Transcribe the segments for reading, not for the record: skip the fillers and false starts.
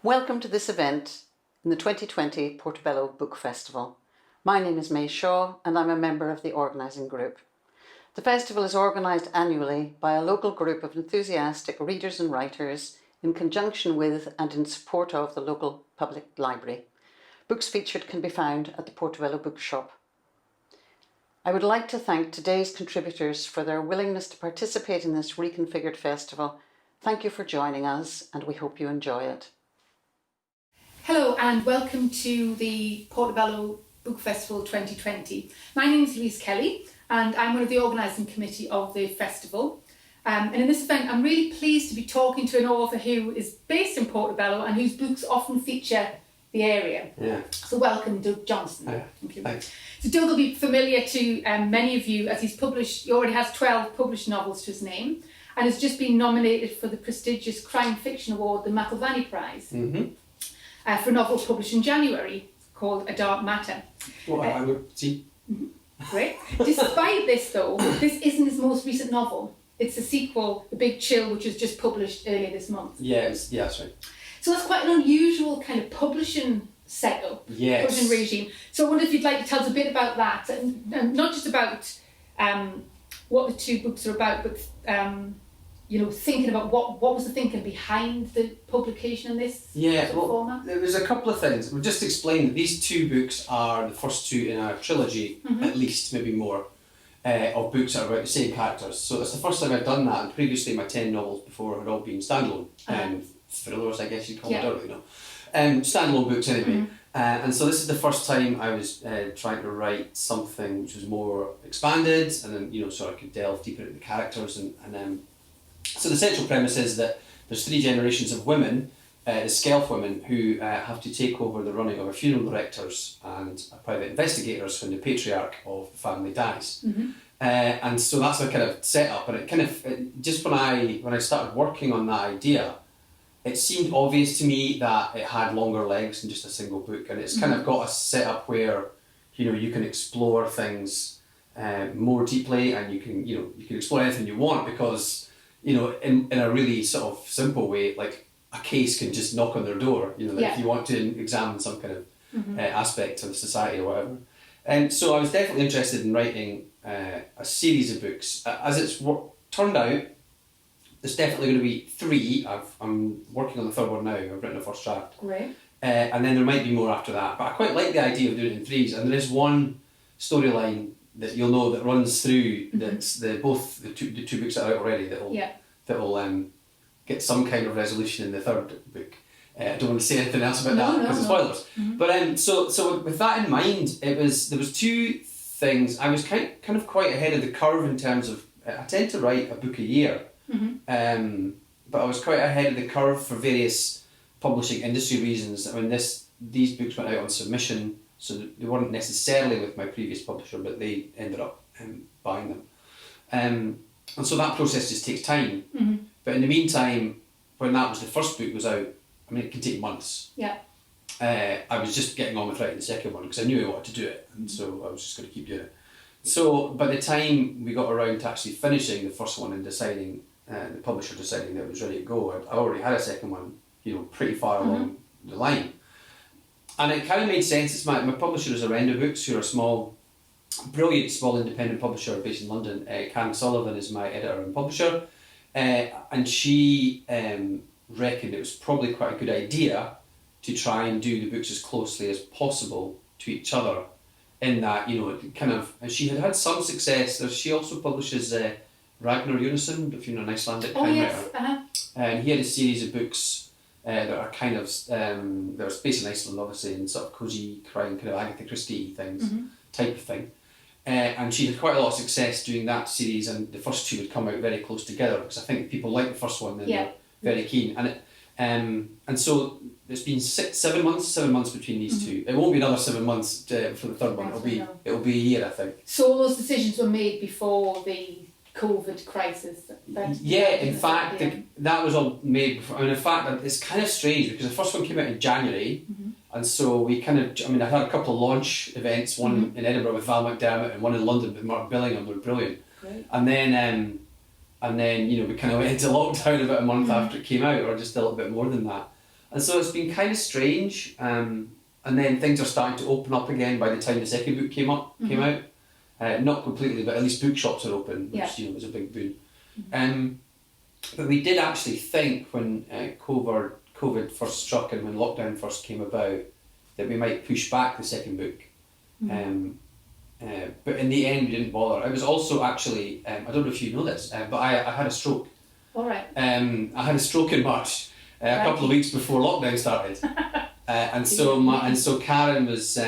Welcome to this event in the 2020 Portobello Book Festival. My name is May Shaw and I'm a member of the organising group. The festival is organised annually by a local group of enthusiastic readers and writers in conjunction with and in support of the local public library. Books featured can be found at the Portobello Bookshop. I would like to thank today's contributors for their willingness to participate in this reconfigured festival. Thank you for joining us and we hope you enjoy it. Hello and welcome to the Portobello Book Festival 2020. My name is Louise Kelly and I'm one of the organising committee of the festival. And in this event I'm really pleased to be talking to an author who is based in Portobello and whose books often feature the area. Yeah. So welcome Doug Johnstone. Hi. Thank you. Thanks. So Doug will be familiar to many of you as he already has 12 published novels to his name and has just been nominated for the prestigious crime fiction award, the McIlvanney Prize. Mm-hmm. For a novel published in January called A Dark Matter. Well, I would see. Mm-hmm. Great. Despite this though, this isn't his most recent novel. It's a sequel, The Big Chill, which was just published earlier this month. Yeah, that's right. So that's quite an unusual kind of publishing setup, Yes. publishing regime. So I wonder if you'd like to tell us a bit about that, and not just about what the two books are about, but thinking about what was the thinking behind the publication in this format? There was a couple of things. We'll just explain that these two books are the first two in a trilogy, at least, maybe more, of books that are about the same characters. So it's the first time I've done that, and previously my 10 novels before had all been standalone, thrillers, I guess you'd call them, I don't really know. Standalone books anyway. And so this is the first time I was trying to write something which was more expanded, and then, so I could delve deeper into the characters so the central premise is that there's 3 generations of women, the Skelf women, who have to take over the running of a funeral directors and private investigators when the patriarch of the family dies. And so that's a kind of setup, and just when I started working on that idea, it seemed obvious to me that it had longer legs than just a single book, and it's kind of got a setup where you can explore things more deeply, and you can explore anything you want, because in a really sort of simple way, like a case can just knock on their door, if you want to examine some kind of aspect of society or whatever. And so I was definitely interested in writing a series of books. As it's turned out, there's definitely going to be 3. I'm working on the 3rd one now. I've written a first draft. Great. And then there might be more after that. But I quite like the idea of doing it in 3s. And there is one storyline that you'll know that runs through that's the two books that are out already that'll get some kind of resolution in the 3rd book. I don't want to say anything else about that because of spoilers. But so with that in mind, there was 2 things. I was kind of quite ahead of the curve in terms of I tend to write a book a year, but I was quite ahead of the curve for various publishing industry reasons. I mean, these books went out on submission. So they weren't necessarily with my previous publisher, but they ended up buying them. And so that process just takes time. But in the meantime, when that was the first book was out, I mean, it can take months. Yeah. I was just getting on with writing the second one because I knew I wanted to do it, and so I was just going to keep doing it. So by the time we got around to actually finishing the first one and deciding, the publisher deciding that it was ready to go, I already had a second one, pretty far along the line. And it kind of made sense. It's my publisher is Arenda Books, who are a brilliant small independent publisher based in London. Karen Sullivan is my editor and publisher, and she reckoned it was probably quite a good idea to try and do the books as closely as possible to each other, in that, and she had some success. She also publishes Ragnar Unison, if you know, an Icelandic crime writer. And he had a series of books that are kind of, that was based in Iceland obviously, and sort of cosy crime, kind of Agatha Christie things, type of thing. And she had quite a lot of success doing that series, and the first 2 would come out very close together, because I think people liked the first one and they're very keen. And so there's been 7 months between these 2. It won't be another 7 months for the 3rd one. It'll be a year, I think. So all those decisions were made before the COVID crisis? In fact, that was all made before. I mean, in fact, it's kind of strange because the first one came out in January, and so we I had a couple of launch events, one in Edinburgh with Val McDermott and one in London with Mark Billingham. They were brilliant. Great. And then we kind of went into lockdown about a month after it came out, or just a little bit more than that. And so it's been kind of strange. And then things are starting to open up again by the time the second book came out. Not completely, but at least bookshops are open, which was a big boon. But we did actually think when COVID first struck and when lockdown first came about that we might push back the second book. But in the end we didn't bother. It was also actually, I don't know if you know this, but I had a stroke. All right. I had a stroke in March, a couple of weeks before lockdown started. And so Karen was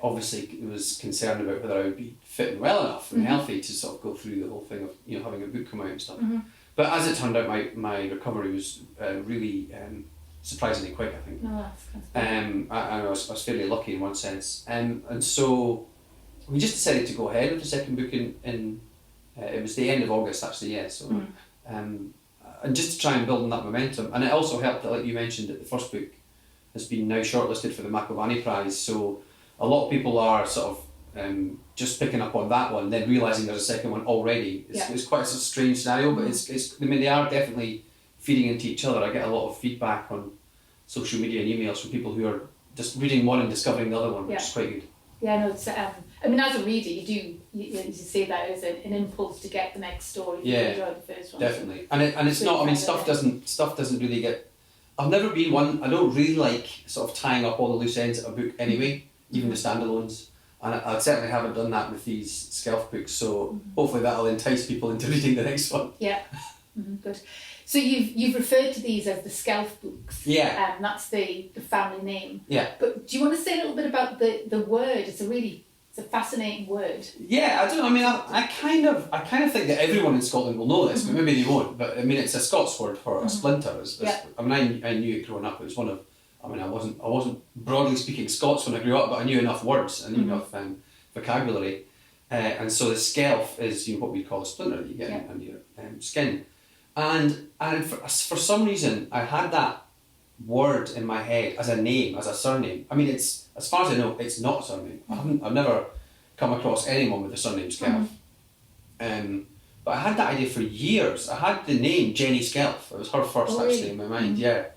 obviously was concerned about whether I would be fit and well enough and healthy to sort of go through the whole thing of having a book come out and stuff. But as it turned out, my recovery was really surprisingly quick, I think. No, that's I was fairly lucky in one sense, and so we just decided to go ahead with the second book in it was the end of August actually, yeah. So and just to try and build on that momentum, and it also helped that, like you mentioned, that the first book has been now shortlisted for the McIlvanney Prize. So a lot of people are sort of just picking up on that one, then realising there's a second one already. It's quite a sort of strange scenario, but it's. I mean, they are definitely feeding into each other. I get a lot of feedback on social media and emails from people who are just reading one and discovering the other one, which is quite good. Yeah, no, it's. I mean, as a reader, you see that as an impulse to get the next story. Yeah, enjoy the first one. Definitely, and it's not. I mean, stuff doesn't really get. I've never been one. I don't really like sort of tying up all the loose ends of a book anyway, even the standalones. And I certainly haven't done that with these Skelf books. So hopefully that'll entice people into reading the next one. Yeah, good. So you've referred to these as the Skelf books. Yeah. That's the family name. Yeah. But do you want to say a little bit about the word? It's a fascinating word. Yeah, I don't. I mean, I kind of think that everyone in Scotland will know this, but maybe they won't. But I mean, it's a Scots word for a splinter. I mean, I knew it growing up. It was one of. I mean, I wasn't broadly speaking Scots when I grew up, but I knew enough words and enough vocabulary, and so the Skelf is what we call a splinter that you get on your skin, and for some reason I had that word in my head as a name, as a surname. I mean, it's, as far as I know, it's not a surname. I've never come across anyone with the surname Skelf. But I had that idea for years. I had the name Jenny Skelf. It was her first actually in my mind, yeah.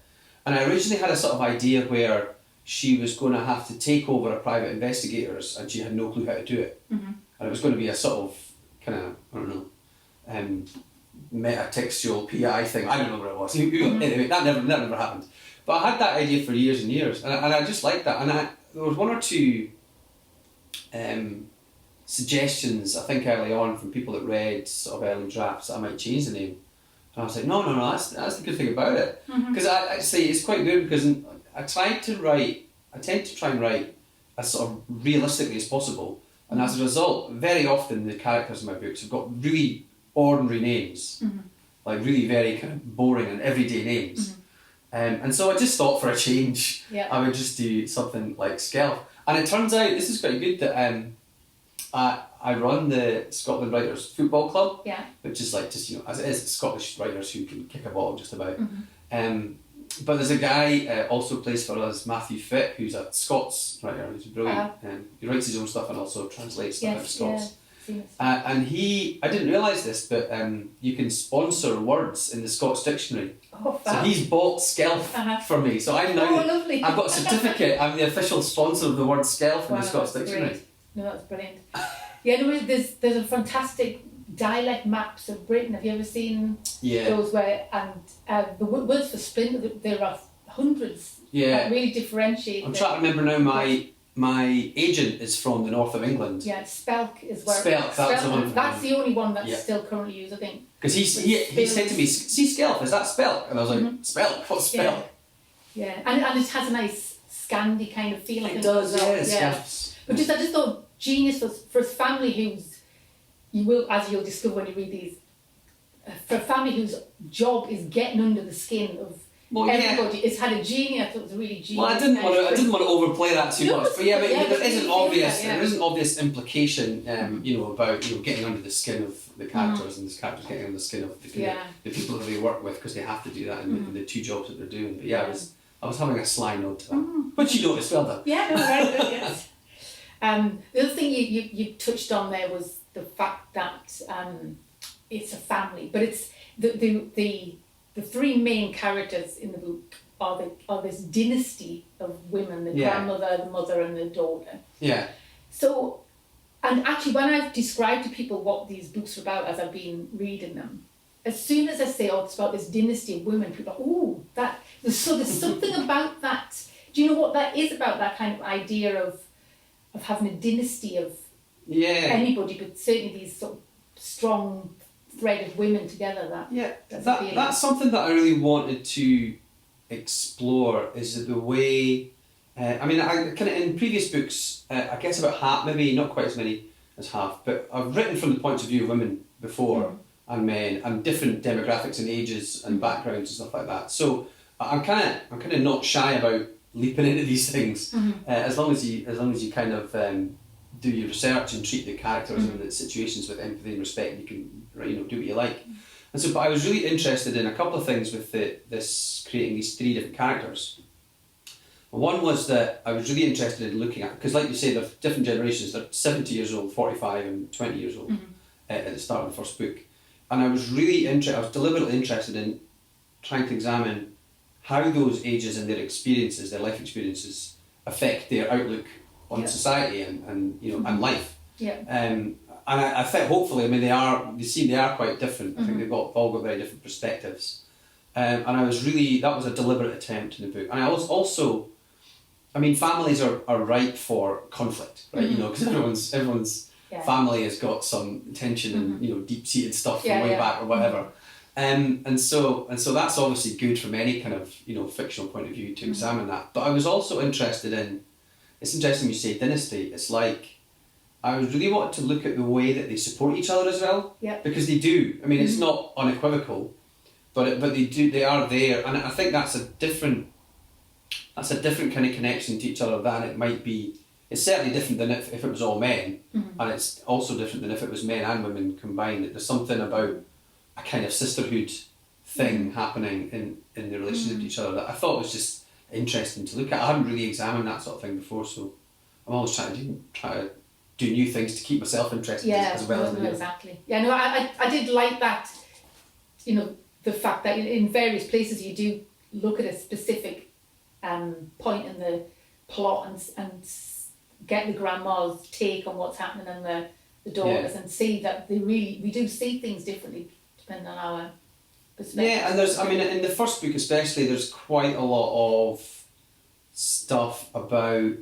And I originally had a sort of idea where she was going to have to take over a private investigators and she had no clue how to do it. And it was going to be a sort of kind of, I don't know, metatextual PI thing. I don't know what it was. Anyway, that never happened. But I had that idea for years and years, and I just liked that. And there was one or two suggestions, I think, early on from people that read sort of early drafts that I might change the name. And I was like, no, that's the good thing about it. Because I say it's quite good because I tend to try and write as sort of realistically as possible. And as a result, very often the characters in my books have got really ordinary names, like really very kind of boring and everyday names. And so I just thought for a change, I would just do something like Skelf. And it turns out, this is quite good, that I run the Scotland Writers Football Club, which is like just, as it is, Scottish writers who can kick a ball just about. But there's a guy also plays for us, Matthew Fitt, who's a Scots writer, who's brilliant. He writes his own stuff and also translates stuff out of Scots. And I didn't realise this, but you can sponsor words in the Scots Dictionary. So he's bought Skelf for me. So I'm now, I've got a certificate, I'm the official sponsor of the word Skelf in the Scots Dictionary. Great. No, that's brilliant. There's a fantastic dialect maps of Britain. Have you ever seen those where, and the words for splinter, there are hundreds that really differentiate. I'm trying to remember now, my agent is from the north of England. Yeah, Spelk is where. Spelk, that's the one. That's the only one that's still currently used, I think. Because he said to me, "See Skelf, is that Spelk?" And I was like, "Spelk? What's Spelk?" Yeah, and it has a nice Scandi kind of feel. It does, yeah. But I just thought genius for a family you'll discover when you read these, for a family whose job is getting under the skin of everybody. It's had a genius. I thought it was a really genius. Well, I didn't want to overplay that too much, but there is an obvious implication, about getting under the skin of the characters and the characters getting under the skin of the people that they work with, because they have to do that in the two jobs that they're doing. But I was having a sly note to that, but you noticed, well done. Yeah, no, very good. Yes. The other thing you touched on there was the fact that it's a family, but it's the the three main characters in the book are this dynasty of women, the grandmother, the mother and the daughter. Yeah. So, and actually when I've described to people what these books are about as I've been reading them, as soon as I say, oh, it's about this dynasty of women, people are like, ooh, there's something about that. Do you know what that is about, that kind of idea of having a dynasty of anybody, but certainly these sort of strong thread of women together that's something that I really wanted to explore, is the way I mean, I kind of in previous books, I guess about half, maybe not quite as many as half, but I've written from the point of view of women before and men and different demographics and ages and backgrounds and stuff like that. So I'm kind of not shy about leaping into these things, as long as you kind of do your research and treat the characters and the situations with empathy and respect. You can do what you like. And so, but I was really interested in a couple of things with this creating these three different characters. One was that I was really interested in looking at, because like you say, there's different generations. They're 70 years old, 45 and 20 years old at the start of the first book. And I was deliberately interested in trying to examine how those ages and their experiences, their life experiences, affect their outlook on society and life. Yeah. And I think hopefully, I mean, they are quite different. I think they've all got very different perspectives. And that was a deliberate attempt in the book. And I was also, I mean, families are ripe for conflict, right? Because everyone's family has got some tension and deep-seated stuff from way back or whatever. And so that's obviously good from any kind of fictional point of view to examine that. But I was also interested in, it's interesting you say dynasty. It's like I really wanted to look at the way that they support each other as well. Yeah. Because they do. I mean, it's not unequivocal, but they do. They are there, and I think that's a different kind of connection to each other than it might be. It's certainly different than if it was all men, and it's also different than if it was men and women combined. There's something about a kind of sisterhood thing happening in the relationship to each other that I thought was just interesting to look at. I hadn't really examined that sort of thing before, so I'm always trying to do new things to keep myself interested as well as exactly. Yeah, no, I did like that. The fact that in various places you do look at a specific point in the plot and get the grandma's take on what's happening and the daughters and see that we do see things differently depending on our perspective. Yeah, and in the first book especially, there's quite a lot of stuff about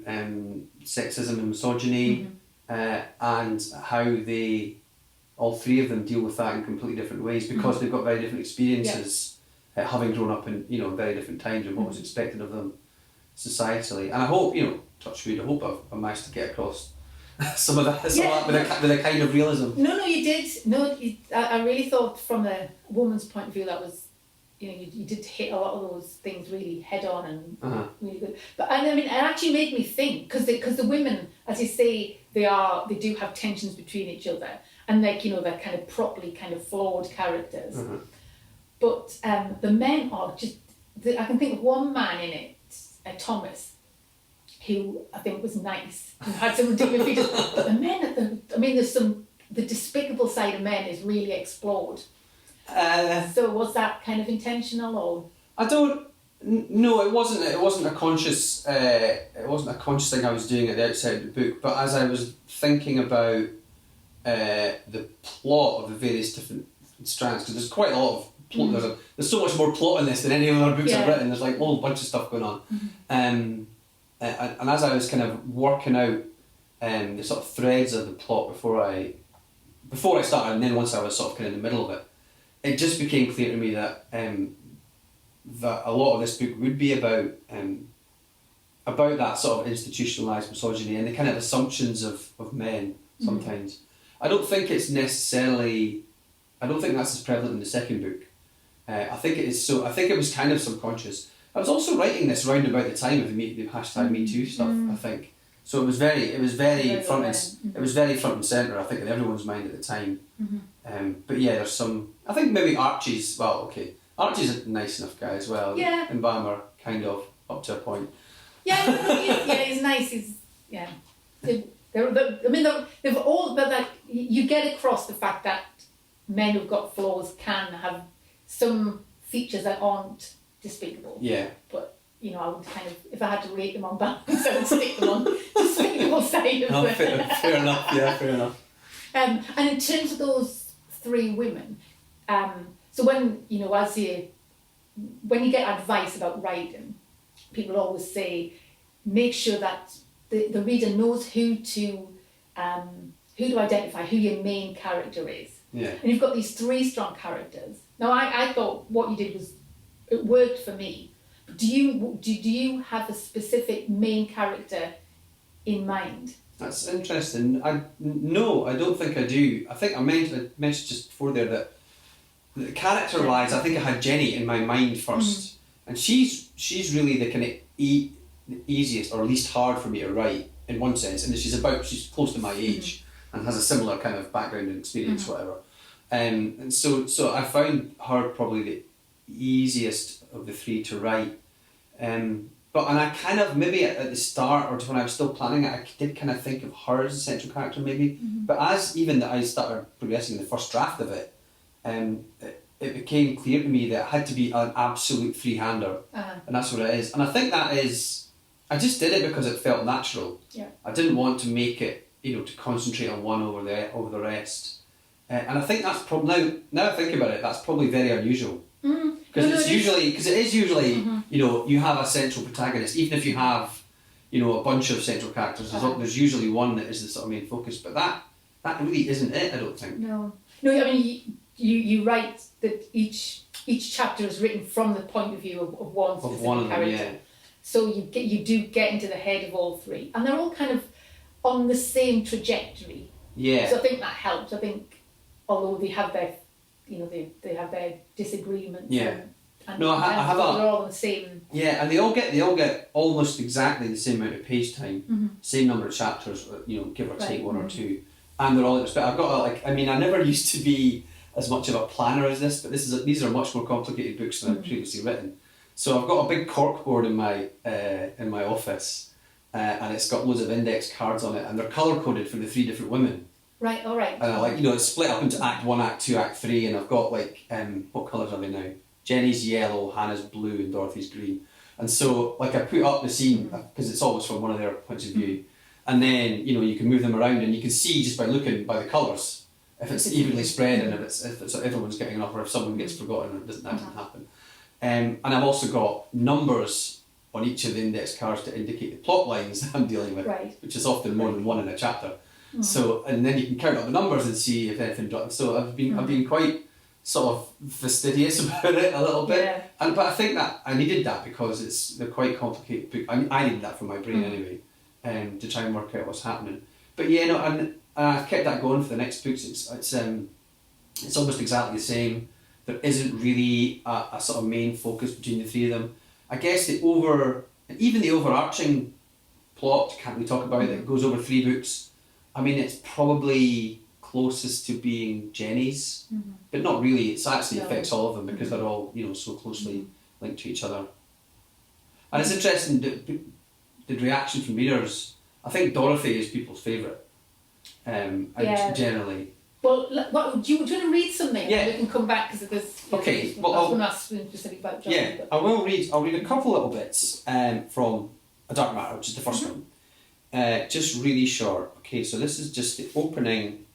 sexism and misogyny and how all three of them deal with that in completely different ways because they've got very different experiences having grown up in very different times and what was expected of them societally. And I hope, touch wood, I hope I've managed to get across some of that with a kind of realism. No, you did. No, I really thought from a woman's point of view that was, you did hit a lot of those things really head on and really good. But I mean, it actually made me think because the women, as you say, they do have tensions between each other and they're kind of properly kind of flawed characters. But the men are just. I can think of one man in it, Thomas, who I think was nice and had some ridiculous features. But the men the despicable side of men is really explored. So was that kind of intentional or? I don't. No, it wasn't. It wasn't a conscious. It wasn't a conscious thing I was doing at the outset of the book. But as I was thinking about the plot of the various different strands, because there's quite a lot of plot. There's so much more plot in this than any of the other books I've written. There's like a whole bunch of stuff going on. And as I was kind of working out the sort of threads of the plot before I started, and then once I was sort of kind of in the middle of it, it just became clear to me that that a lot of this book would be about that sort of institutionalised misogyny and the kind of assumptions of men sometimes. I don't think that's as prevalent in the second book. I think it was kind of subconscious. I was also writing this round about the time of the hashtag Me Too stuff, I think. So it was very front and centre, I think, in everyone's mind at the time. But yeah, there's some. I think maybe Archie's a nice enough guy as well. Yeah. And Bam are kind of up to a point. He's nice. They've all, but like you get across the fact that men who've got flaws can have some features that aren't despicable. Yeah. But, you know, I would kind of, if I had to rate them on balance, I would stick them on despicable side of No, it. fair enough, yeah, fair enough. And in terms of those three women, so when, you know, when you get advice about writing, people always say, make sure that the reader knows who to identify, who your main character is. Yeah. And you've got these three strong characters. Now, I thought what you did it worked for me. But do you have a specific main character in mind? That's interesting. No, I don't think I do. I think I mentioned just before there that character-wise, I think I had Jenny in my mind first, and she's really the kind of the easiest or least hard for me to write in one sense, and she's close to my age and has a similar kind of background and experience, whatever. And so I found her probably the easiest of the three to write. But I kind of, maybe at the start or when I was still planning it, I did kind of think of her as a central character maybe. But as even that I started progressing in the first draft of it, it became clear to me that it had to be an absolute freehander, and that's what it is. And I think that is, I just did it because it felt natural. Yeah. I didn't want to make it, you know, to concentrate on one over the rest. And I think that's probably now I think about it, that's probably very unusual. Because it is usually, you know, you have a central protagonist, even if you have, you know, a bunch of central characters. There's usually one that is the sort of main focus, but that really isn't it. I don't think. No. I mean, you write that each chapter is written from the point of view of one specific character. Yeah. So you do get into the head of all three, and they're all kind of on the same trajectory. Yeah. So I think that helps. I think although they have their, you know, they have their disagreements. Yeah. And I have they're all on the same. Yeah, and they all get almost exactly the same amount of page time, same number of chapters, you know, give or take one or two, and they're all in respect. I've got I never used to be as much of a planner as this, but these are much more complicated books than I've previously written. So I've got a big corkboard in my office, and it's got loads of index cards on it, and they're colour coded for the three different women. Right, all right. And it's split up into Act 1, Act 2, Act 3, and I've got what colours are they now? Jenny's yellow, Hannah's blue, and Dorothy's green. And so I put up the scene, because it's always from one of their points of view, and then, you know, you can move them around and you can see just by looking by the colours if it's evenly spread and if everyone's getting enough, or if someone gets forgotten and it doesn't happen. And I've also got numbers on each of the index cards to indicate the plot lines that I'm dealing with, which is often more than one in a chapter. So, and then you can count up the numbers and see if anything drops. So I've been quite sort of fastidious about it a little bit, but I think that I needed that because they're quite complicated. I needed that for my brain anyway, to try and work out what's happening. But yeah, no, and I've kept that going for the next books. It's almost exactly the same. There isn't really a sort of main focus between the three of them. I guess even the overarching plot, can't we talk about it, that goes over 3 books. I mean, it's probably closest to being Jenny's, but not really. It actually affects all of them because they're all, you know, so closely linked to each other. And it's interesting, the reaction from readers. I think Dorothy is people's favourite, generally. Well, do you want to read something? Yeah. We can come back because there's. Okay. Well, I was going to ask specifically about John. Yeah, I will read. I'll read a couple little bits from A Dark Matter, which is the first one. Just really short. Okay, so this is just the opening.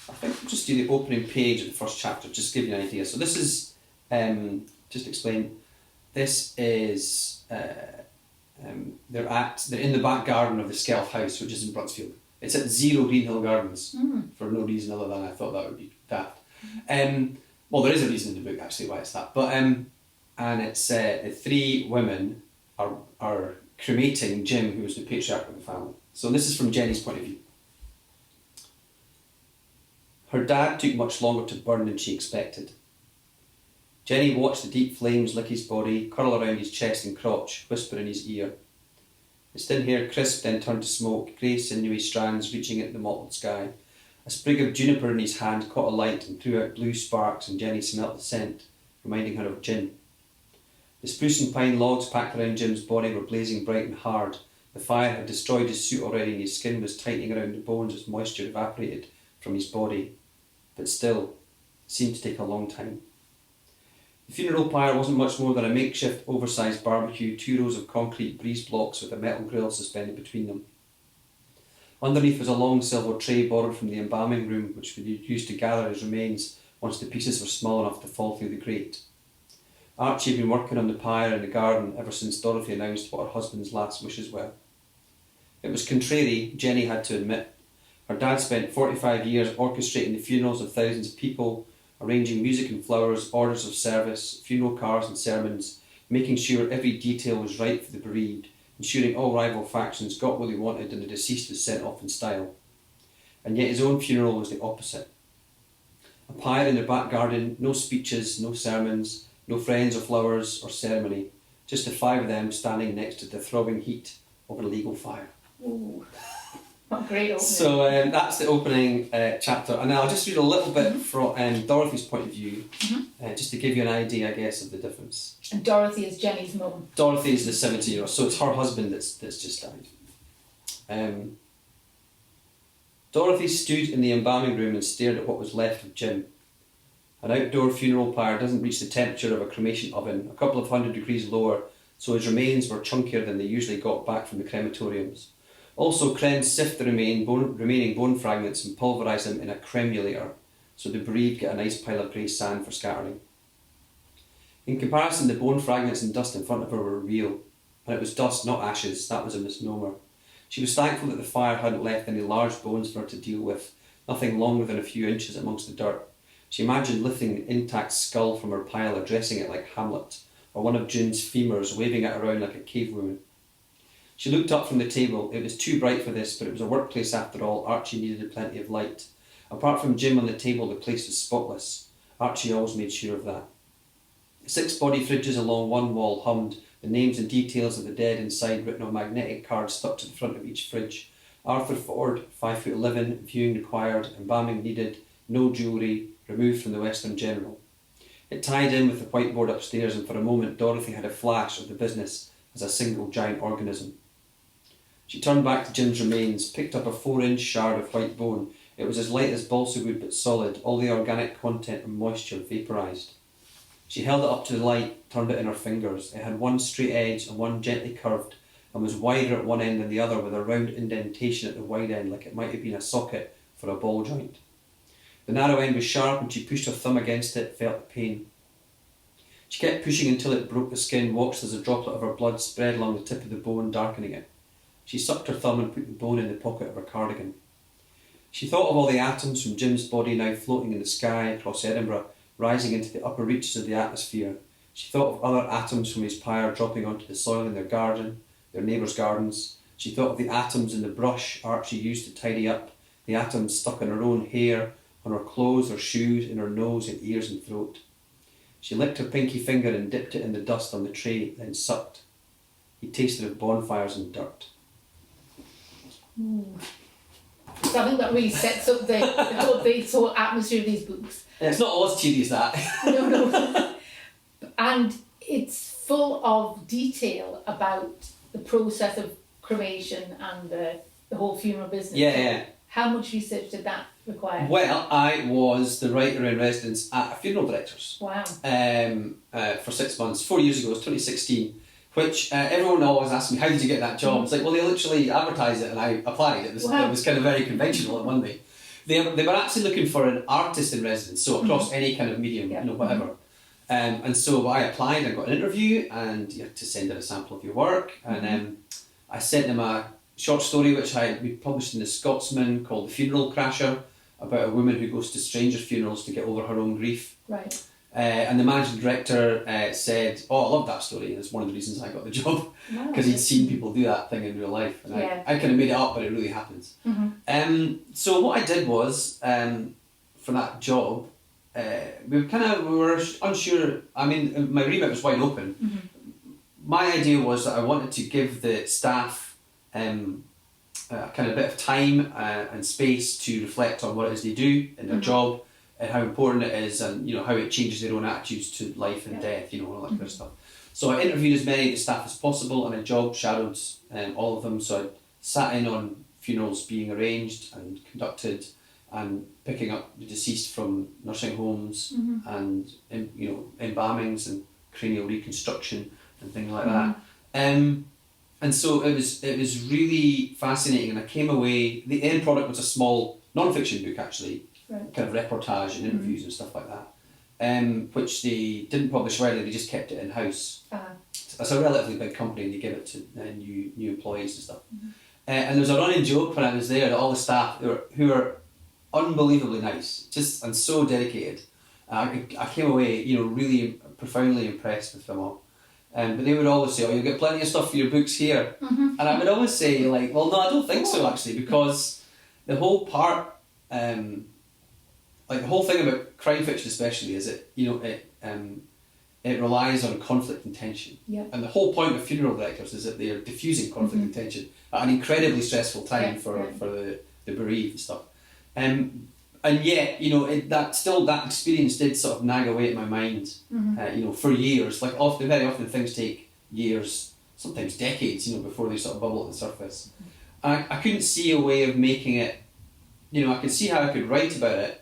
I think we'll just do the opening page of the first chapter, just to give you an idea. So this is, just to explain, this is, they're in the back garden of the Skelf house, which is in Brunsfield. It's at 0 Greenhill Gardens, for no reason other than I thought that would be daft. Well, there is a reason in the book actually why it's that, but and it's the 3 women are cremating Jim, who was the patriarch of the family. So this is from Jenny's point of view. Her dad took much longer to burn than she expected. Jenny watched the deep flames lick his body, curl around his chest and crotch, whisper in his ear. His thin hair crisped, then turned to smoke, grey sinewy strands reaching at the mottled sky. A sprig of juniper in his hand caught a light and threw out blue sparks, and Jenny smelt the scent, reminding her of gin. The spruce and pine logs packed around Jim's body were blazing bright and hard. The fire had destroyed his suit already, and his skin was tightening around the bones as moisture evaporated from his body. But still, it seemed to take a long time. The funeral pyre wasn't much more than a makeshift, oversized barbecue, 2 rows of concrete breeze blocks with a metal grill suspended between them. Underneath was a long silver tray borrowed from the embalming room, which we used to gather his remains once the pieces were small enough to fall through the grate. Archie had been working on the pyre in the garden ever since Dorothy announced what her husband's last wishes were. It was contrary, Jenny had to admit. Her dad spent 45 years orchestrating the funerals of thousands of people, arranging music and flowers, orders of service, funeral cars and sermons, making sure every detail was right for the bereaved, ensuring all rival factions got what they wanted and the deceased was sent off in style. And yet his own funeral was the opposite. A pyre in their back garden, no speeches, no sermons, no friends or flowers or ceremony, just the 5 of them standing next to the throbbing heat of a legal fire. Ooh, what a great opening. So that's the opening chapter, and I'll just read a little bit from Dorothy's point of view, just to give you an idea, I guess, of the difference. And Dorothy is Jenny's mum. Dorothy is the 70-year-old, so it's her husband that's just died. Dorothy stood in the embalming room and stared at what was left of Jim. An outdoor funeral pyre doesn't reach the temperature of a cremation oven, a couple of 100 degrees lower, so his remains were chunkier than they usually got back from the crematoriums. Also, Kren sift the remaining bone fragments and pulverise them in a cremulator, so the bereaved get a nice pile of grey sand for scattering. In comparison, the bone fragments and dust in front of her were real, and it was dust, not ashes. That was a misnomer. She was thankful that the fire hadn't left any large bones for her to deal with, nothing longer than a few inches amongst the dirt. She imagined lifting an intact skull from her pile, addressing it like Hamlet, or one of June's femurs, waving it around like a cave woman. She looked up from the table. It was too bright for this, but it was a workplace after all. Archie needed plenty of light. Apart from Jim on the table, the place was spotless. Archie always made sure of that. 6 body fridges along one wall hummed, the names and details of the dead inside written on magnetic cards stuck to the front of each fridge. Arthur Ford, 5'11", viewing required, embalming needed, no jewellery, removed from the Western General. It tied in with the whiteboard upstairs, and for a moment Dorothy had a flash of the business as a single giant organism. She turned back to Jim's remains, picked up a 4-inch shard of white bone. It was as light as balsa wood but solid, all the organic content and moisture vaporised. She held it up to the light, turned it in her fingers. It had one straight edge and one gently curved, and was wider at one end than the other, with a round indentation at the wide end like it might have been a socket for a ball joint. The narrow end was sharp, and she pushed her thumb against it, felt the pain. She kept pushing until it broke the skin, watched as a droplet of her blood spread along the tip of the bone, darkening it. She sucked her thumb and put the bone in the pocket of her cardigan. She thought of all the atoms from Jim's body now floating in the sky across Edinburgh, rising into the upper reaches of the atmosphere. She thought of other atoms from his pyre dropping onto the soil in their garden, their neighbours' gardens. She thought of the atoms in the brush Archie used to tidy up, the atoms stuck in her own hair, on her clothes, her shoes, in her nose and ears and throat. She licked her pinky finger and dipped it in the dust on the tray, then sucked. He tasted of bonfires and dirt. So I think that really sets up the whole atmosphere of these books. It's not all as cheery as that. No. And it's full of detail about the process of cremation and the whole funeral business. Yeah. How much research did that require? Well, I was the writer in residence at a funeral director's. Wow. For 6 months, 4 years ago, it was 2016, which everyone always asks me, how did you get that job? It's like, well, they literally advertised it and I applied. It was kind of very conventional at Monday. They were actually looking for an artist in residence, so across any kind of medium, whatever. And so I applied, I got an interview, and you had to send in a sample of your work, and I sent them a short story which we published in The Scotsman called The Funeral Crasher, about a woman who goes to strangers' funerals to get over her own grief. Right. And the managing director said, I love that story, and it's one of the reasons I got the job, because he'd seen people do that thing in real life, and I kind of made it up, but it really happens. So what I did was, for that job, we were unsure. I mean, my remit was wide open. My idea was that I wanted to give the staff kind of a bit of time and space to reflect on what it is they do in their job, and how important it is, and how it changes their own attitudes to life and death, all that kind of stuff. So I interviewed as many of the staff as possible, and I job shadowed all of them. So I sat in on funerals being arranged and conducted, and picking up the deceased from nursing homes and embalmings and cranial reconstruction and things like that. And so it was really fascinating, and I came away. The end product was a small non-fiction book, actually, kind of reportage and interviews and stuff like that, which they didn't publish widely. They just kept it in house. It's a relatively big company, and they give it to new employees and stuff. And there was a running joke when I was there that all the staff who were unbelievably nice, and so dedicated. I came away, really profoundly impressed with them all. But they would always say, "Oh, you'll get plenty of stuff for your books here," and I would always say, like, "Well, no, I don't think so, actually, because the whole part, the whole thing about crime fiction, especially, is it relies on conflict and tension. And the whole point of funeral directors is that they are diffusing conflict and tension at an incredibly stressful time for the bereaved and stuff. And yet, that experience did sort of nag away at my mind, for years. Like very often things take years, sometimes decades, before they sort of bubble at the surface. And I couldn't see a way of making it, I could see how I could write about it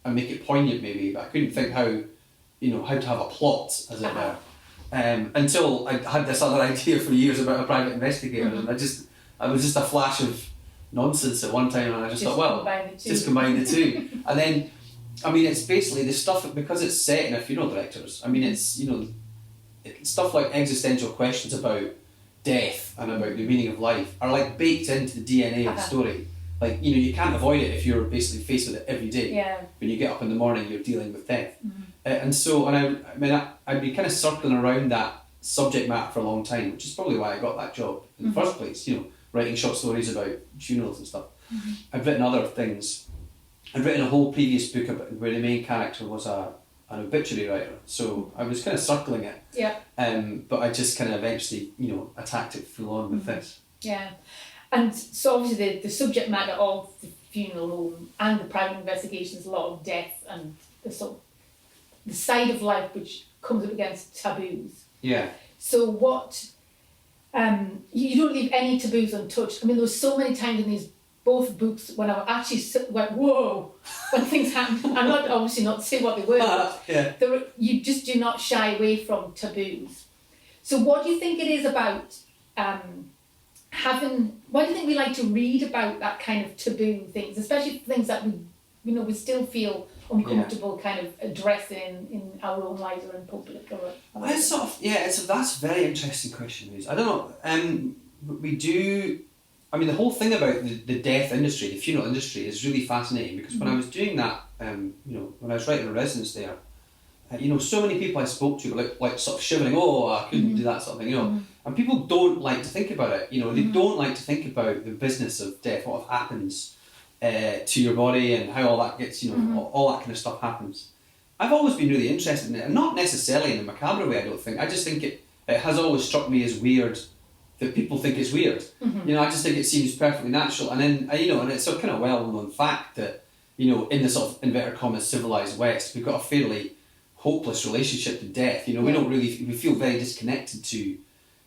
and make it poignant maybe, but I couldn't think how to have a plot, as it were. Until I had this other idea for years about a private investigator, and it was just a flash of nonsense at one time, and I just thought, well, just combine the two. And then, it's basically the stuff, because it's set in a funeral director's, it's, stuff like existential questions about death and about the meaning of life are like baked into the DNA of the story. Like, you can't avoid it if you're basically faced with it every day. When you get up in the morning, you're dealing with death. And so, I'd be kind of circling around that subject matter for a long time, which is probably why I got that job in the first place, writing short stories about funerals and stuff. I've written other things. I'd written a whole previous book where the main character was an obituary writer, so I was kind of circling it. But I just kind of eventually, attacked it full on with this. Yeah. And so obviously the subject matter of the funeral home and the private investigation is a lot of death and the side of life which comes up against taboos. Yeah. So what, you don't leave any taboos untouched. There was so many times in these both books when I actually went, whoa, when things happened. I'm not obviously not to say what they were, but you just do not shy away from taboos. So what do you think it is about why do you think we like to read about that kind of taboo things, especially things that we still feel uncomfortable kind of addressing in our own lives or in public? That's a very interesting question, Louise. I don't know. We do. The whole thing about the death industry, the funeral industry, is really fascinating because when I was doing that, when I was writing a residence there, so many people I spoke to were like sort of shivering, oh, I couldn't do that sort of thing, And people don't like to think about it, they don't like to think about the business of death, what happens to your body and how all that gets, all that kind of stuff happens. I've always been really interested in it, and not necessarily in a macabre way, I don't think. I just think it has always struck me as weird that people think it's weird. I just think it seems perfectly natural. And then, and it's a kind of well-known fact that, in the sort of inverted commas civilised West, we've got a fairly hopeless relationship to death. We we feel very disconnected to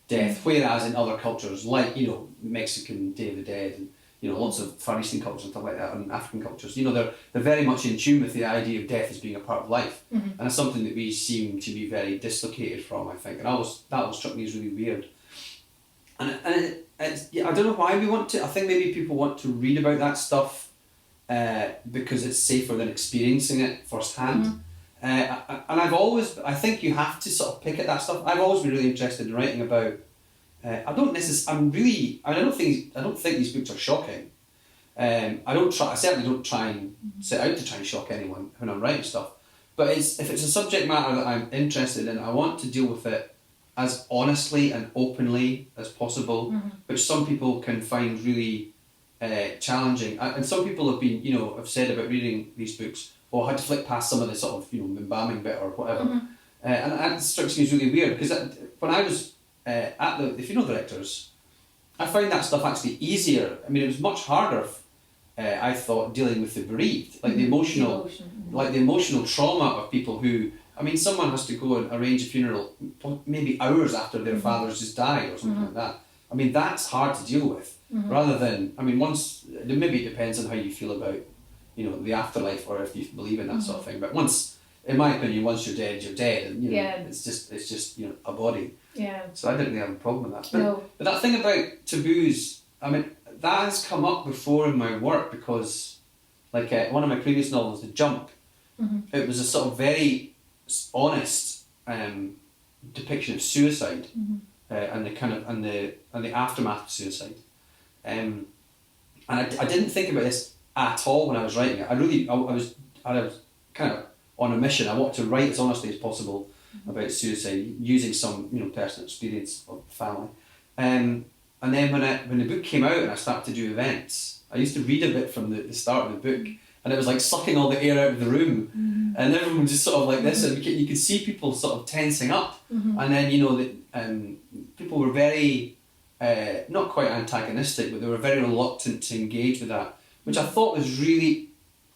death, whereas in other cultures like, Mexican Day of the Dead and, lots of Far Eastern cultures and stuff like that, and African cultures, they're very much in tune with the idea of death as being a part of life. And it's something that we seem to be very dislocated from, I think. And that always struck me as really weird. And I don't know why we want to. I think maybe people want to read about that stuff because it's safer than experiencing it firsthand. And I think you have to sort of pick at that stuff. I've always been really interested in writing about. I don't think these books are shocking. I certainly don't try and set out to try and shock anyone when I'm writing stuff. But if it's a subject matter that I'm interested in, I want to deal with it as honestly and openly as possible, which some people can find really challenging. And some people have been, have said about reading these books, I had to flick past some of the sort of, embalming bit or whatever. And that strikes me as really weird, because when I was at the funeral directors, I found that stuff actually easier. It was much harder, I thought, dealing with the bereaved, like the emotional trauma of people who, someone has to go and arrange a funeral maybe hours after their father's just died or something like that. That's hard to deal with, rather than, maybe it depends on how you feel about the afterlife, or if you believe in that sort of thing. But once, in my opinion, once you're dead, you're dead, and it's just a body. Yeah. So I didn't really have a problem with that. But, No. but that thing about taboos, I mean, that has come up before in my work, because, like one of my previous novels, The Jump, it was a sort of very honest depiction of suicide, and the kind of and the aftermath of suicide, and I didn't think about this at all when I was writing it. I was kind of on a mission. I wanted to write as honestly as possible about suicide, using some personal experience of family, and then when the book came out and I started to do events, I used to read a bit from the start of the book, and it was like sucking all the air out of the room, and everyone was just sort of like this, and you could see people sort of tensing up, and then people were very not quite antagonistic, but they were very reluctant to engage with that, which I thought was really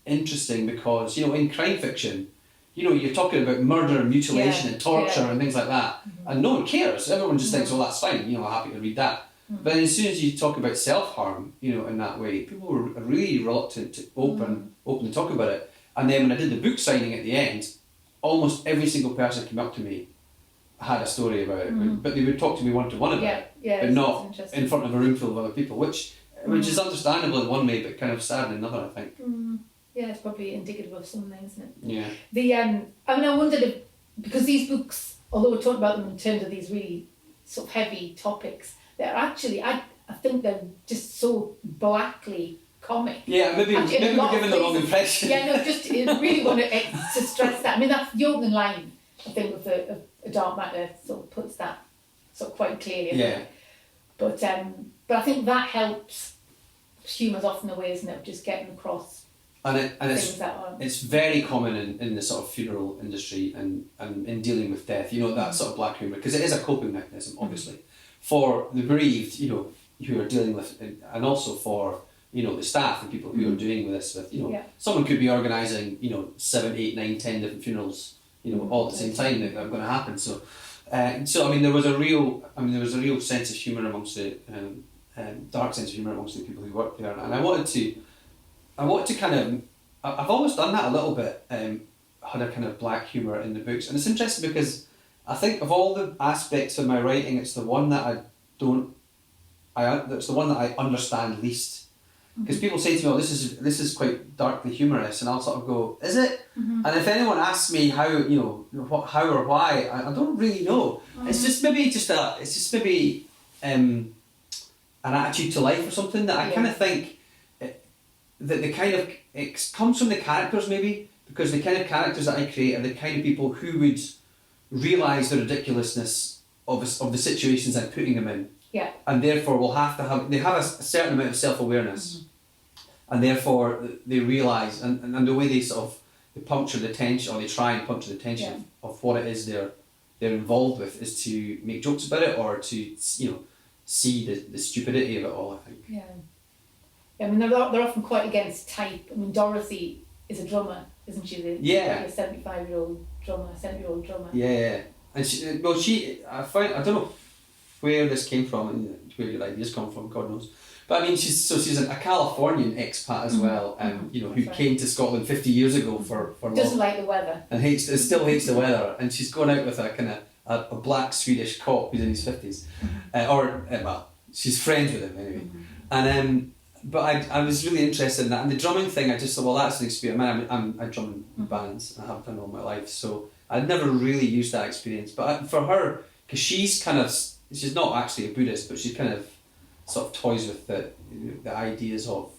interesting, because in crime fiction, you're talking about murder and mutilation and torture and things like that, and no one cares. Everyone just thinks, well, that's fine, I'm happy to read that. But as soon as you talk about self-harm, in that way, people were really reluctant to openly talk about it. And then when I did the book signing at the end, almost every single person that came up to me had a story about it, but they would talk to me one-to-one about it, but not in front of a room full of other people, which is understandable in one way, but kind of sad in another, I think. Yeah, it's probably indicative of something, isn't it? Yeah. I wondered if, because these books, although we're talking about them in terms of these really sort of heavy topics, they're actually, I think they're just so blackly comic. Yeah, maybe we're giving the wrong impression. Yeah, no, just I really want to stress that. I mean, that's the opening line, I think, of A Dark Matter sort of puts that sort of quite clearly. Yeah. But I think that helps. Humour's often a way, isn't it, of just getting across. And it's very common in the sort of funeral industry and in dealing with death, that sort of black humour, because it is a coping mechanism, obviously, for the bereaved, who are dealing with, and also for, the staff and people who are dealing with this, someone could be organising, 7, 8, 9, 10 different funerals, all at the same time that are going to happen. So I mean, there was a real sense of humour amongst the, dark sense of humour amongst the people who worked there, and I wanted to kind of, I've always done that a little bit, had a kind of black humour in the books, and it's interesting because I think of all the aspects of my writing, it's the one that that's the one that I understand least. Because people say to me, "Oh, this is quite darkly humorous," and I'll sort of go, "Is it?" And if anyone asks me how, how or why, I don't really know. It's just maybe an attitude to life or something that I kind of think that it comes from the characters, maybe, because the kind of characters that I create are the kind of people who would realise the ridiculousness of the situations I'm putting them in. Yeah. And therefore they have a certain amount of self-awareness, and therefore they realise, and the way they they puncture the tension, or they try and puncture the tension of what it is they're involved with, is to make jokes about it, or to see the stupidity of it all, I think. Yeah. I mean, they're often quite against type. I mean, Dorothy is a drummer, isn't she? A 75-year-old drummer, 70-year-old drummer. Yeah. And I don't know where this came from and where your ideas come from, God knows. But I mean, she's a Californian expat as well, who came to Scotland 50 years ago for doesn't like the weather, and still hates the weather, and she's going out with a kind of a black Swedish cop who's in his 50s, well, she's friends with him anyway, and but I was really interested in that, and the drumming thing. I just thought, well, that's an experience. I drum in bands, and I have done all my life, so I'd never really used that experience. But for her, because she's not actually a Buddhist, but she kind of sort of toys with the ideas of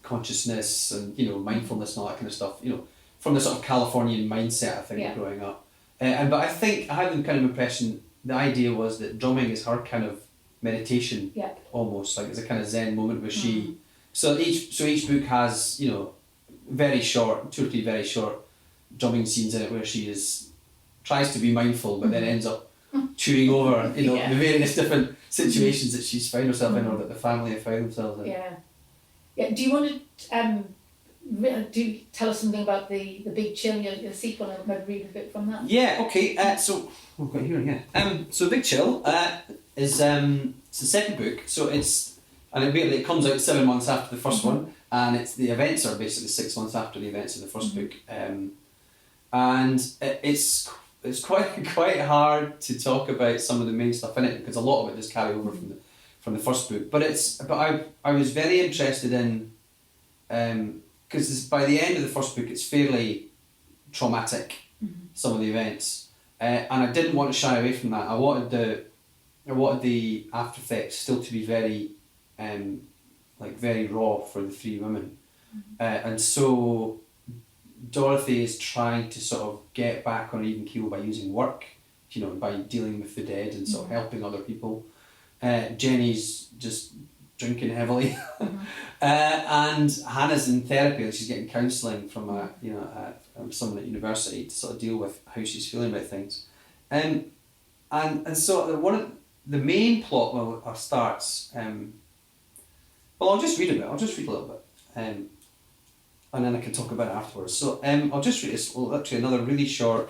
consciousness and mindfulness and all that kind of stuff. From the sort of Californian mindset, I think, growing up. But I think I had the kind of impression. The idea was that drumming is her kind of meditation, almost like it's a kind of Zen moment where she. So each book has very short, 2 or 3 very short drumming scenes in it where she tries to be mindful, but then ends up chewing over the various different situations that she's found herself in, or that the family have found themselves in. Yeah. Do you want to tell us something about the Big Chill, your sequel, and maybe read a bit from that? Yeah. Okay. So we've got here. Yeah. So Big Chill is it's the second book. So it comes out 7 months after the first one. and the events are basically 6 months after the events of the first book, and it's quite hard to talk about some of the main stuff in it because a lot of it does carry over from the first book. But I was very interested in because by the end of the first book it's fairly traumatic, some of the events, and I didn't want to shy away from that. I wanted the after effects still to be very very raw for the three women, and so Dorothy is trying to sort of get back on an even keel by using work, by dealing with the dead and sort of helping other people. Jenny's just drinking heavily, and Hannah's in therapy. She's getting counselling from someone at university to sort of deal with how she's feeling about things, and so one of the main plot starts. Well, I'll just read a bit. I'll just read a little bit, and then I can talk about it afterwards. So I'll just read this. Well, actually, another really short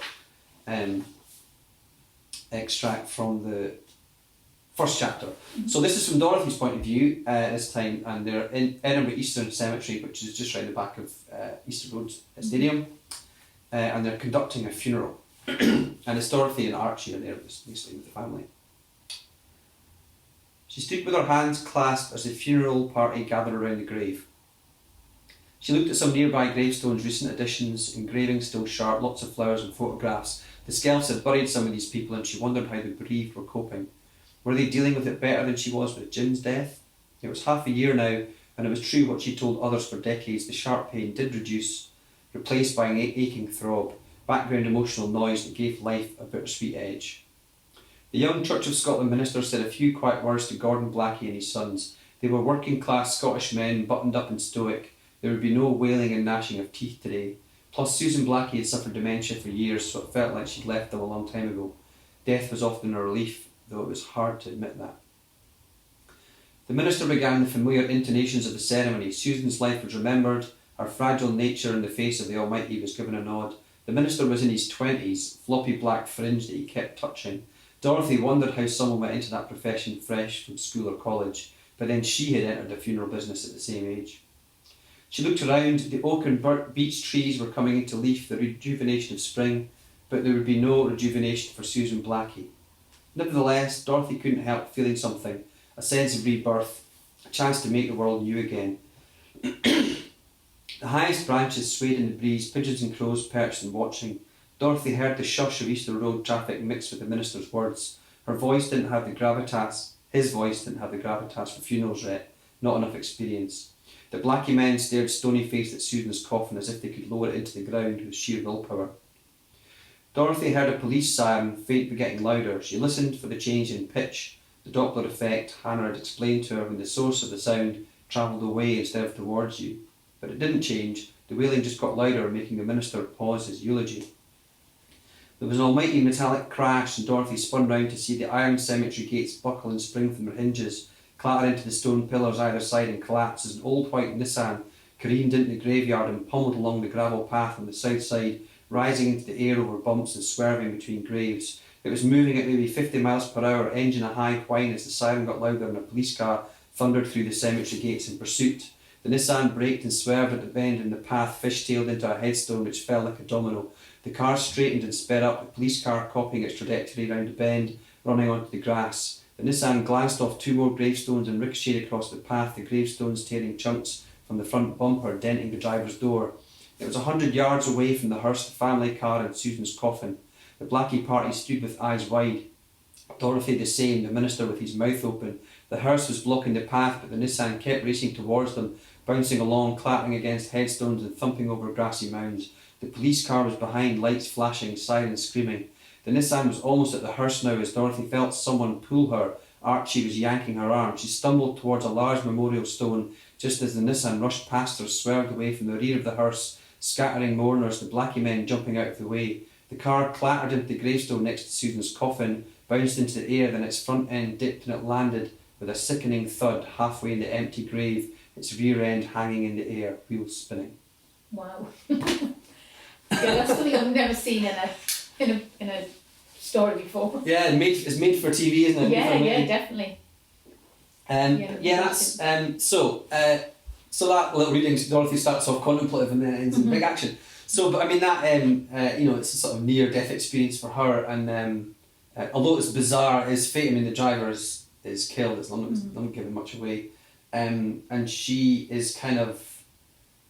extract from the first chapter. So this is from Dorothy's point of view this time, and they're in Edinburgh Eastern Cemetery, which is just round the back of Easter Road Stadium, and they're conducting a funeral, and it's Dorothy and Archie are there basically with the family. She stood with her hands clasped as the funeral party gathered around the grave. She looked at some nearby gravestones, recent additions, engravings still sharp, lots of flowers and photographs. The Skelfs had buried some of these people, and she wondered how the bereaved were coping. Were they dealing with it better than she was with Jim's death? It was half a year now, and it was true what she told others for decades. The sharp pain did reduce, replaced by an aching throb, background emotional noise that gave life a bittersweet edge. The young Church of Scotland minister said a few quiet words to Gordon Blackie and his sons. They were working-class Scottish men, buttoned up and stoic. There would be no wailing and gnashing of teeth today. Plus, Susan Blackie had suffered dementia for years, so it felt like she'd left them a long time ago. Death was often a relief, though it was hard to admit that. The minister began the familiar intonations of the ceremony. Susan's life was remembered. Her fragile nature in the face of the Almighty was given a nod. The minister was in his 20s, floppy black fringe that he kept touching. Dorothy wondered how someone went into that profession fresh from school or college, but then she had entered the funeral business at the same age. She looked around. The oak and beech trees were coming into leaf, the rejuvenation of spring, but there would be no rejuvenation for Susan Blackie. Nevertheless, Dorothy couldn't help feeling something, a sense of rebirth, a chance to make the world new again. The highest branches swayed in the breeze, pigeons and crows perched and watching. Dorothy heard the shush of Easter Road traffic mixed with the minister's words. Her voice didn't have the gravitas, his voice didn't have the gravitas for funerals yet, not enough experience. The Blackie men stared stony-faced at Susan's coffin as if they could lower it into the ground with sheer willpower. Dorothy heard a police siren, faint but getting louder. She listened for the change in pitch, the Doppler effect Hannah had explained to her when the source of the sound travelled away instead of towards you. But it didn't change. The wailing just got louder, making the minister pause his eulogy. There was an almighty metallic crash, and Dorothy spun round to see the iron cemetery gates buckle and spring from their hinges, clatter into the stone pillars either side and collapse as an old white Nissan careened into the graveyard and pummeled along the gravel path on the south side, rising into the air over bumps and swerving between graves. It was moving at maybe 50 miles per hour, engine a high whine as the siren got louder and a police car thundered through the cemetery gates in pursuit. The Nissan braked and swerved at the bend and the path fishtailed into a headstone which fell like a domino. The car straightened and sped up, the police car copying its trajectory round the bend, running onto the grass. The Nissan glanced off two more gravestones and ricocheted across the path, the gravestones tearing chunks from the front bumper, denting the driver's door. It was 100 yards away from the hearse, the family car and Susan's coffin. The Blackie party stood with eyes wide. Dorothy the same, the minister with his mouth open. The hearse was blocking the path, but the Nissan kept racing towards them, bouncing along, clattering against headstones and thumping over grassy mounds. The police car was behind, lights flashing, sirens screaming. The Nissan was almost at the hearse now as Dorothy felt someone pull her. Archie was yanking her arm. She stumbled towards a large memorial stone just as the Nissan rushed past her, swerved away from the rear of the hearse, scattering mourners, the Blackie men jumping out of the way. The car clattered into the gravestone next to Susan's coffin, bounced into the air, then its front end dipped and it landed with a sickening thud halfway in the empty grave, its rear end hanging in the air, wheels spinning. Wow. Yeah, that's something I've never seen in a story before. Yeah, it's made for TV, isn't it? Yeah, definitely. That's So that little reading, Dorothy starts off contemplative and then ends in big action. So, but I mean that, you know, it's a sort of near-death experience for her, and although it's bizarre, his fate, I mean, the driver is killed, it's not giving much away, and she is kind of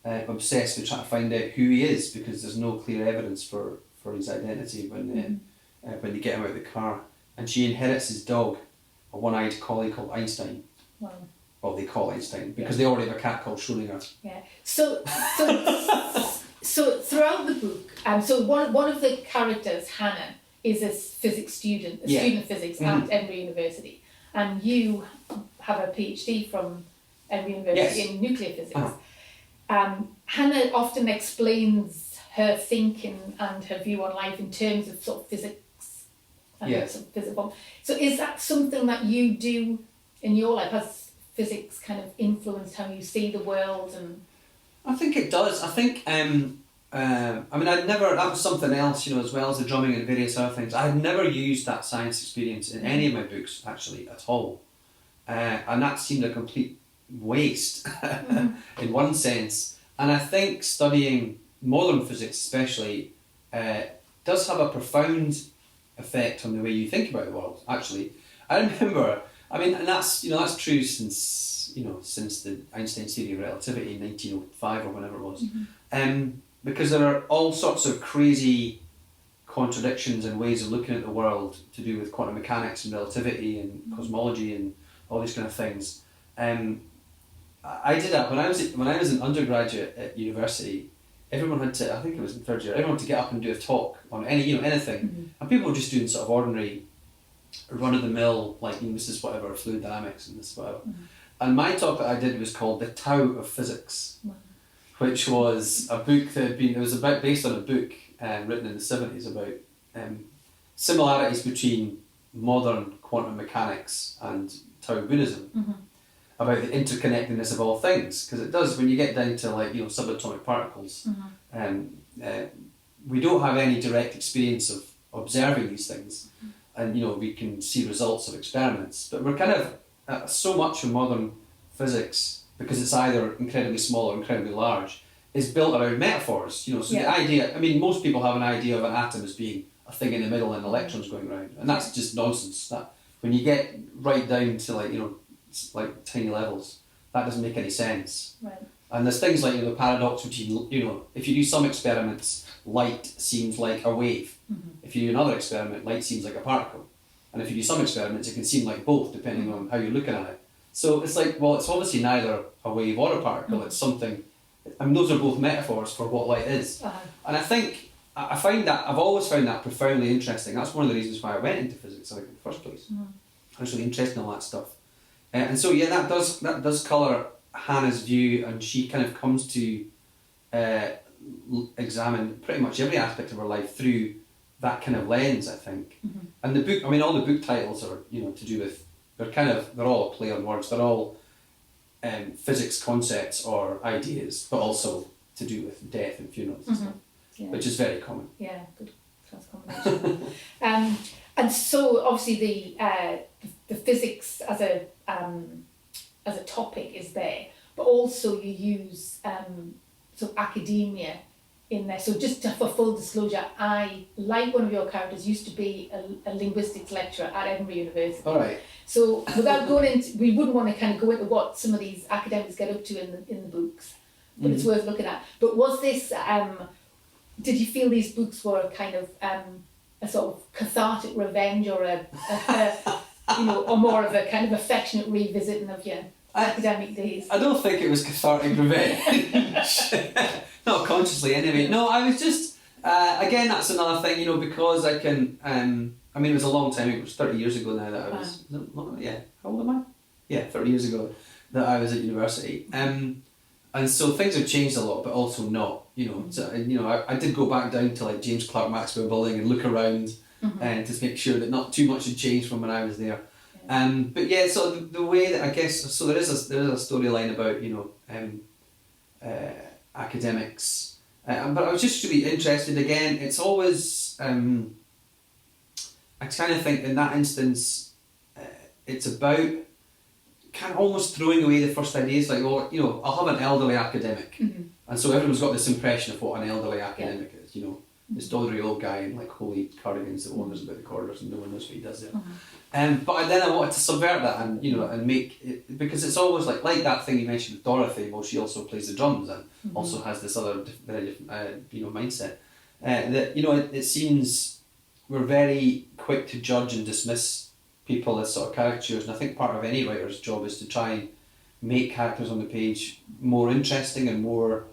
obsessed with trying to find out who he is, because there's no clear evidence for his identity when they get him out of the car, and she inherits his dog, a one-eyed collie called Einstein. Wow. Well, they call Einstein because they already have a cat called Schrödinger. Yeah. So throughout the book, so one of the characters, Hannah, is a physics student, student of physics at Edinburgh University, and you have a PhD from Edinburgh University in nuclear physics. Hannah often explains her thinking and her view on life in terms of sort of physics and sort of physical. So is that something that you do in your life? Has physics kind of influenced how you see the world? And I think it does. I think, I mean, that was something else, you know, as well as the drumming and various other things. I had never used that science experience in any of my books, actually, at all. And that seemed a complete waste, in one sense. And I think studying modern physics especially does have a profound effect on the way you think about the world, actually. I remember, I mean, and that's true since the Einstein theory of relativity in 1905 or whenever it was, because there are all sorts of crazy contradictions and ways of looking at the world to do with quantum mechanics and relativity and cosmology and all these kind of things. I did that when I was an undergraduate at university. Everyone had to, I think it was in third year, everyone had to get up and do a talk on anything, and people were just doing sort of ordinary run-of-the-mill, like, this is whatever, fluid dynamics and this whatever. And my talk that I did was called The Tao of Physics, which was a book that had been, it was based on a book written in the 70s about similarities between modern quantum mechanics and Tao Buddhism, about the interconnectedness of all things, because it does, when you get down to, like, subatomic particles, we don't have any direct experience of observing these things, and we can see results of experiments, but we're kind of so much of modern physics, because it's either incredibly small or incredibly large, is built around metaphors. So the idea, I mean, most people have an idea of an atom as being a thing in the middle and electrons going around, and that's just nonsense. That when you get right down to like tiny levels, that doesn't make any sense. Right. And there's things like the paradox between if you do some experiments, light seems like a wave. If you do another experiment, light seems like a particle. And if you do some experiments, it can seem like both, depending on how you're looking at it. So it's like, well, it's obviously neither a wave or a particle. It's something. I mean, those are both metaphors for what light is. And I think I've always found that profoundly interesting. That's one of the reasons why I went into physics in the first place. I was really interested in all that stuff. And so that does colour Hannah's view, and she kind of comes to examine pretty much every aspect of her life through that kind of lens, I think. And the book, I mean, all the book titles are to do with, they're all a play on words. They're all physics concepts or ideas, but also to do with death and funerals and stuff, which is very common. Yeah, good class combination. And so obviously the physics as a topic is there, but also you use sort of academia in there. So just for full disclosure, I, like one of your characters, used to be a linguistics lecturer at Edinburgh University. All right. So without going into, we wouldn't want to kind of go into what some of these academics get up to in the books, but it's worth looking at. But was this, did you feel these books were kind of a sort of cathartic revenge, or or more of a kind of affectionate revisiting of your academic days? I don't think it was cathartic revenge. Not consciously anyway. No, I was just, again, that's another thing, because I can, I mean, it was a long time, it was 30 years ago now that I was, how old am I? Yeah, 30 years ago that I was at university. And so things have changed a lot, but also not, So, I did go back down to like James Clerk Maxwell Building and look around and to make sure that not too much had changed from when I was there. But yeah, so the way that I guess, so there is a storyline about, academics, but I was just really interested. Again, it's always, I kind of think in that instance, it's about kind of almost throwing away the first ideas, like, oh, you know, I'll have an elderly academic. And so everyone's got this impression of what an elderly academic is, you know, this doddering old guy in like holy cardigans that wanders about the corridors and no one knows what he does there. But then I wanted to subvert that and, you know, and make it, because it's always like that thing you mentioned with Dorothy, well, she also plays the drums and also has this other very different, you know, mindset. That, you know, it seems we're very quick to judge and dismiss people as sort of caricatures, and I think part of any writer's job is to try and make characters on the page more interesting and more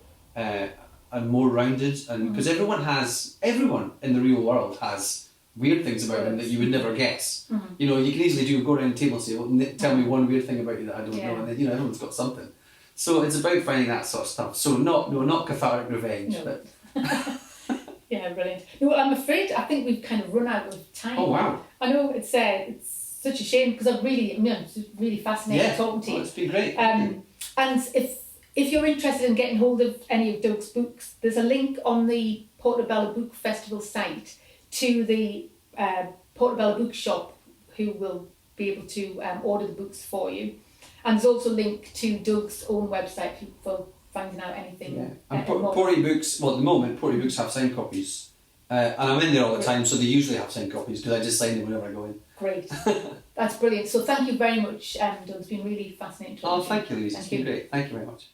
rounded, and because everyone in the real world has weird things about them that you would never guess. You know, you can easily go around the table and say, well, tell me one weird thing about you that I don't know, and then, you know, everyone's got something. So it's about finding that sort of stuff. So not cathartic revenge, but yeah, brilliant. No, I'm afraid I think we've kind of run out of time. Oh wow! I know it's such a shame because I'm just really fascinated talking to you. It's been great. And if you're interested in getting hold of any of Doug's books, there's a link on the Portobello Book Festival site to the Portobello Bookshop, who will be able to order the books for you. And there's also a link to Doug's own website for finding out anything. Yeah, and Porty Books, well, at the moment, Porty Books have signed copies. And I'm in there all the time, so they usually have signed copies because I just sign them whenever I go in. Great. That's brilliant. So thank you very much, Doug. It's been really fascinating talking to you. Thank you, Louise. It's been great. Thank you very much.